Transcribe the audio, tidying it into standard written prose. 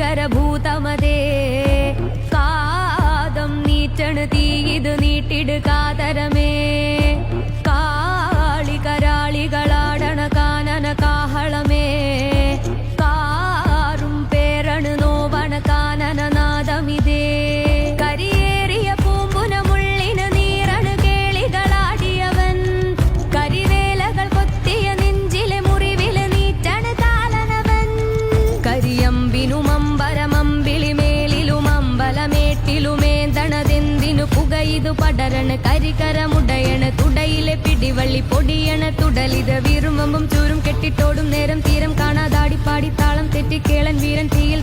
ഭീകരഭൂതമതേ കാതം നീറ്റണ് തീയിത് നീട്ടിട് കാതരമേ കാളി കരാളികളാടണ കാനന കാഹളമേ കാറും പേരണു നോവണ കാനന നാദമിതേ കരിയേറിയ പൂമ്പുനമുള്ളിന് നീരണു കേളികളാടിയവൻ കരിവേലകൾ കൊത്തിയ നെഞ്ചിലെ മുറിവില് നീറ്റണ് കാലനവൻ കരിയമ്പിനുമമ്പരമമ്പിളി മേലിലുമമ്പലമേട്ടിലുമേന്തണതെന്തിനു പുകയിതു പടരണ കരികരമുടയണ് തുടയിലെ പിടിവള്ളി പൊടിയണ തുടലിത് വീറുമ്പും ചൂരും കെട്ടിട്ടോടും നേരം തീരം കാണാതാടിപ്പാടി താളം തെറ്റിക്കേളൻ വീരൻ തീയിൽ